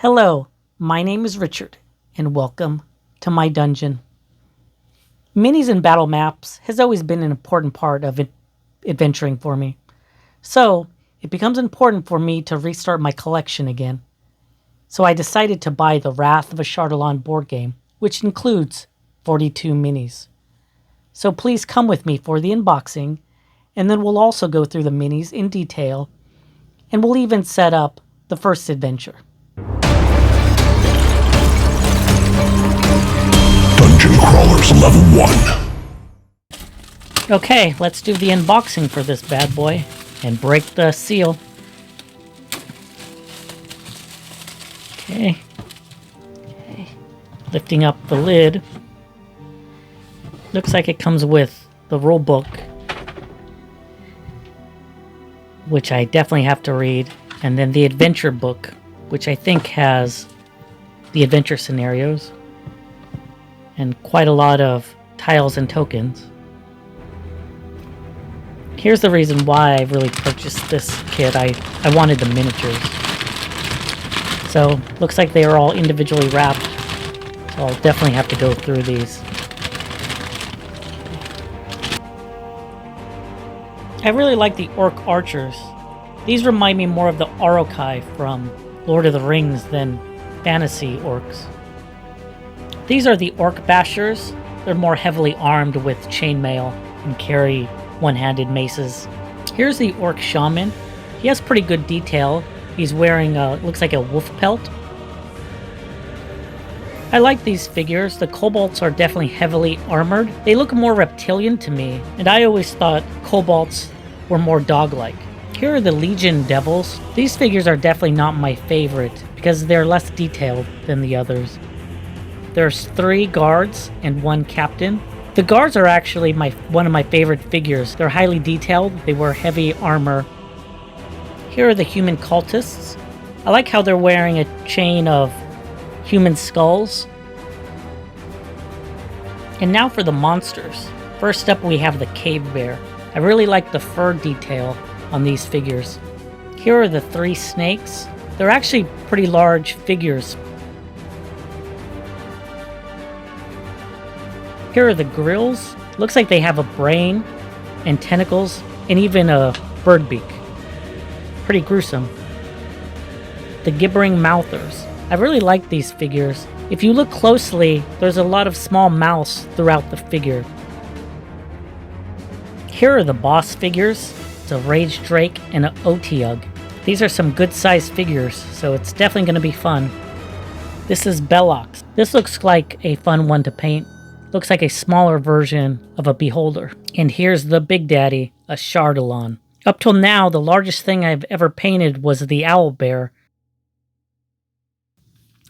Hello, my name is Richard, and welcome to my dungeon. Minis and battle maps has always been an important part of adventuring for me, so it becomes important for me to restart my collection again. So I decided to buy the Wrath of Ashardalon board game, which includes 42 minis. So please come with me for the unboxing, and then we'll also go through the minis in detail, and we'll even set up the first adventure. Dungeon Crawlers Level 1. Okay, let's do the unboxing for this bad boy and break the seal. Okay. Lifting up the lid. Looks like it comes with the rule book, which I definitely have to read, and then the adventure book, which I think has the adventure scenarios and quite a lot of tiles and tokens. Here's the reason why I really purchased this kit. I wanted the miniatures. So, looks like they are all individually wrapped. So I'll definitely have to go through these. I really like the Orc Archers. These remind me more of the Orokai from Lord of the Rings than fantasy orcs. These are the Orc Bashers. They're more heavily armed with chainmail and carry one-handed maces. Here's the Orc Shaman. He has pretty good detail. He's wearing looks like a wolf pelt. I like these figures. The kobolds are definitely heavily armored. They look more reptilian to me, and I always thought kobolds were more dog-like. Here are the Legion Devils. These figures are definitely not my favorite because they're less detailed than the others. There's 3 guards and 1 captain. The guards are actually one of my favorite figures. They're highly detailed. They wear heavy armor. Here are the human cultists. I like how they're wearing a chain of human skulls. And now for the monsters. First up we have the cave bear. I really like the fur detail on these figures. Here are the 3 snakes. They're actually pretty large figures. Here are the grills. Looks like they have a brain and tentacles and even a bird beak. Pretty gruesome. The gibbering mouthers. I really like these figures. If you look closely, there's a lot of small mouths throughout the figure. Here are the boss figures. It's a Rage Drake and an Otyugh. These are some good sized figures, so it's definitely going to be fun. This is Bellox. This looks like a fun one to paint. Looks like a smaller version of a Beholder. And here's the Big Daddy, Ashardalon. Up till now, the largest thing I've ever painted was the Owl Bear.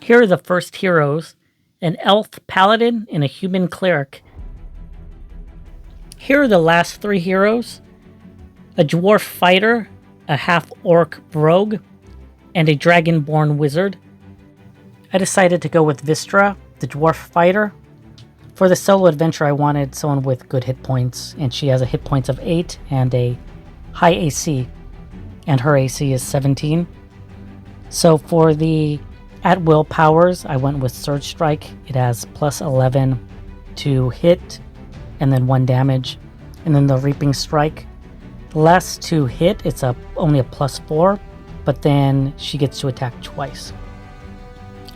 Here are the first heroes, an elf paladin and a human cleric. Here are the last 3 heroes, a dwarf fighter, a half-orc rogue, and a dragonborn wizard. I decided to go with Vistra, the dwarf fighter. For the solo adventure, I wanted someone with good hit points, and she has a hit points of 8 and a high AC, and her AC is 17. So for the at-will powers, I went with Surge Strike. It has plus 11 to hit, and then 1 damage. And then the Reaping Strike, less to hit, it's only a plus 4, but then she gets to attack twice.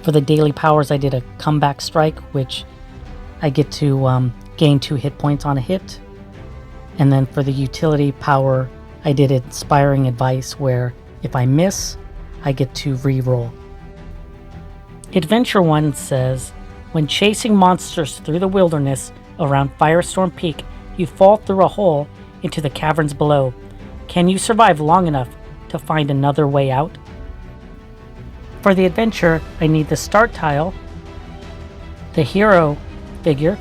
For the daily powers, I did a Comeback Strike, which I get to gain 2 hit points on a hit. And then for the utility power, I did Inspiring Advice, where if I miss, I get to re-roll. Adventure 1 says, when chasing monsters through the wilderness around Firestorm Peak, you fall through a hole into the caverns below. Can you survive long enough to find another way out? For the adventure, I need the start tile, the hero figure,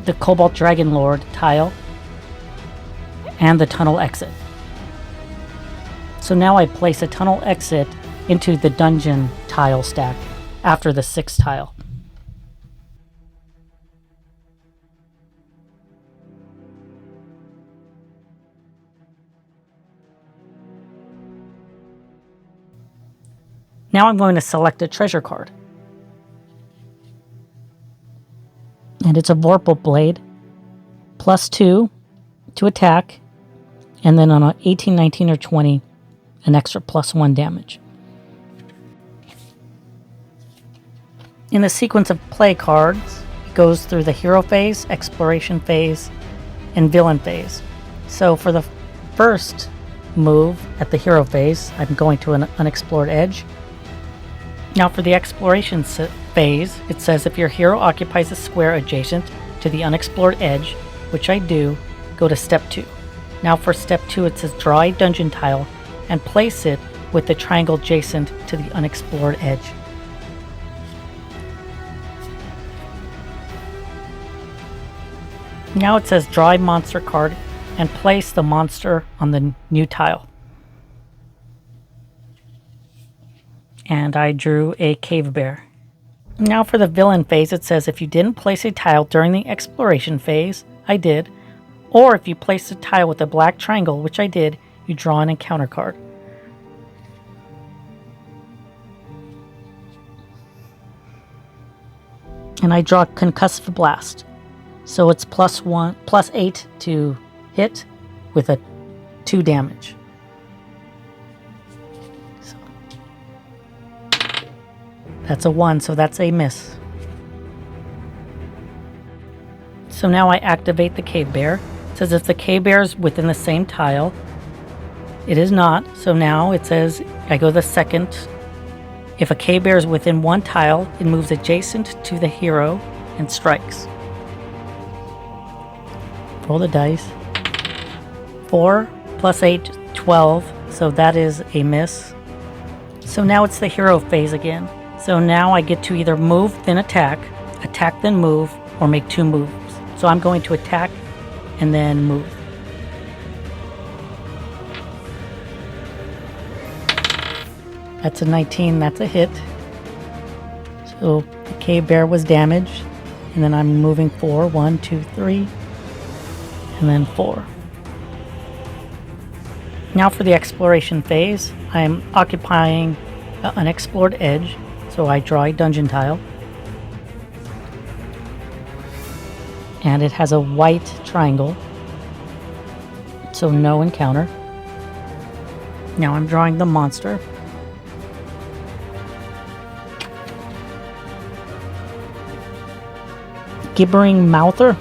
the Cobalt Dragon Lord tile, and the tunnel exit. So now I place a tunnel exit into the dungeon tile stack after the 6th tile. Now I'm going to select a treasure card. And it's a Vorpal Blade, +2 to attack, and then on a 18, 19, or 20, an extra +1 damage. In the sequence of play cards, it goes through the hero phase, exploration phase, and villain phase. So for the first move at the hero phase, I'm going to an unexplored edge. Now for the exploration phase, it says if your hero occupies a square adjacent to the unexplored edge, which I do, go to step 2. Now for step 2, it says draw a dungeon tile and place it with the triangle adjacent to the unexplored edge. Now it says draw a monster card and place the monster on the new tile. And I drew a cave bear. Now for the villain phase, it says if you didn't place a tile during the exploration phase, I did, or if you placed a tile with a black triangle, which I did, you draw an encounter card. And I draw Concussive Blast. So it's +8 to hit with a 2 damage. So that's a 1, so that's a miss. So now I activate the cave bear. It says if the cave bear is within the same tile, it is not. So now it says I go the second. If a cave bear is within one tile, it moves adjacent to the hero and strikes. Roll the dice. 4 + 8, 12. So that is a miss. So now it's the hero phase again. So now I get to either move then attack then move, or make 2 moves. So I'm going to attack and then move. That's a 19, that's a hit. So the cave bear was damaged. And then I'm moving 4, 1, 2, 3. And then 4. Now for the exploration phase, I'm occupying an unexplored edge, so I draw a dungeon tile. And it has a white triangle, so no encounter. Now I'm drawing the monster. Gibbering Mouther.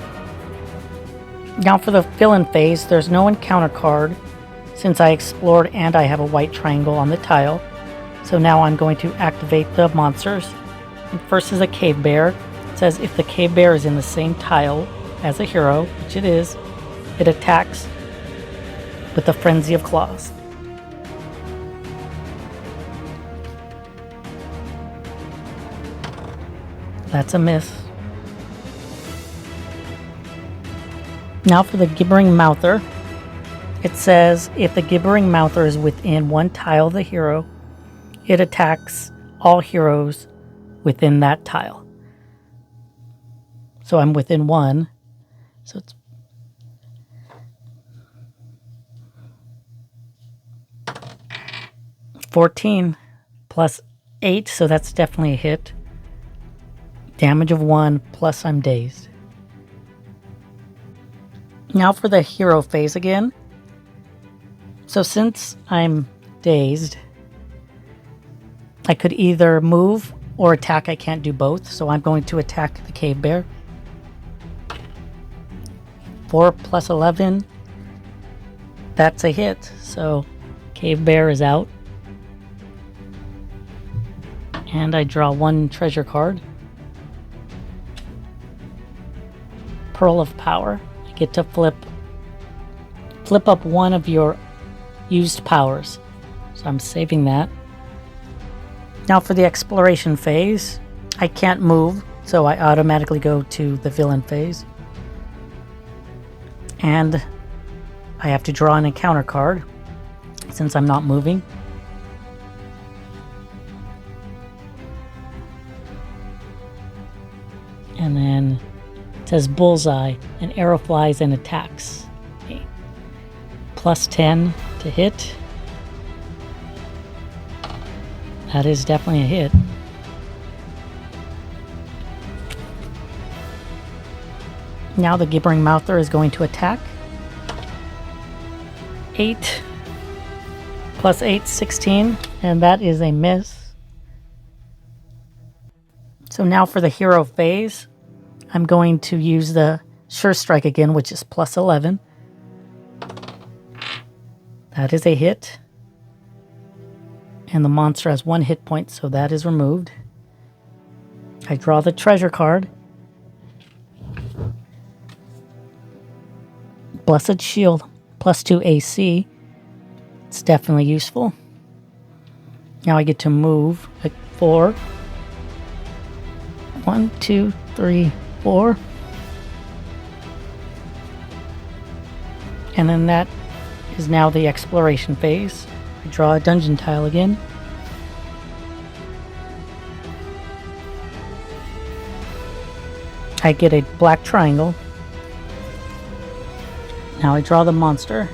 Now for the villain phase, there's no encounter card since I explored and I have a white triangle on the tile. So now I'm going to activate the monsters. And first is a cave bear. It says if the cave bear is in the same tile as a hero, which it is, it attacks with the Frenzy of Claws. That's a miss. Now for the Gibbering Mouther. It says if the Gibbering Mouther is within one tile of the hero, it attacks all heroes within that tile. So I'm within 1. So it's +14 + 8, so that's definitely a hit. Damage of 1, plus I'm dazed. Now for the hero phase again. So since I'm dazed, I could either move or attack. I can't do both, so I'm going to attack the cave bear. 4 + 11. That's a hit, so cave bear is out. And I draw 1 treasure card. Pearl of Power. I get to flip up 1 of your used powers. So I'm saving that. Now for the exploration phase, I can't move, so I automatically go to the villain phase. And I have to draw an encounter card since I'm not moving. And then it says bullseye, an arrow flies and attacks. Okay. +10 to hit. That is definitely a hit. Now the gibbering mouther is going to attack. 8 plus 8, 16, and that is a miss. So now for the hero phase, I'm going to use the Sure Strike again, which is plus 11. That is a hit. And the monster has 1 hit point, so that is removed. I draw the treasure card. Blessed Shield, plus 2 AC. It's definitely useful. Now I get to move at 4. 1, 2, 3, 4. And then that is now the exploration phase. I draw a dungeon tile again. I get a black triangle. Now I draw the monster.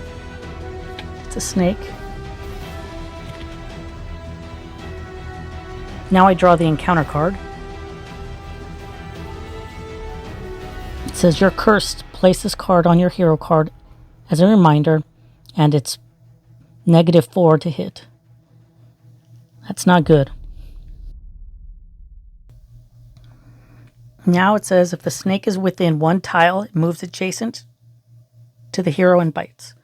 It's a snake. Now I draw the encounter card. It says you're cursed. Place this card on your hero card as a reminder, and it's -4 to hit. That's not good. Now it says if the snake is within 1 tile, it moves adjacent to the hero and bites.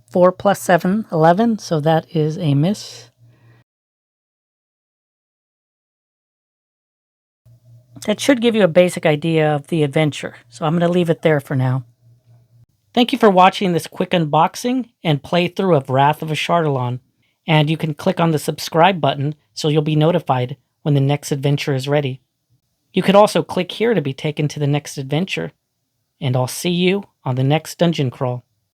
Four plus 7, 11, so that is a miss. That should give you a basic idea of the adventure, so I'm going to leave it there for now. Thank you for watching this quick unboxing and playthrough of Wrath of Ashardalon, and you can click on the subscribe button so you'll be notified when the next adventure is ready. You could also click here to be taken to the next adventure, and I'll see you on the next dungeon crawl.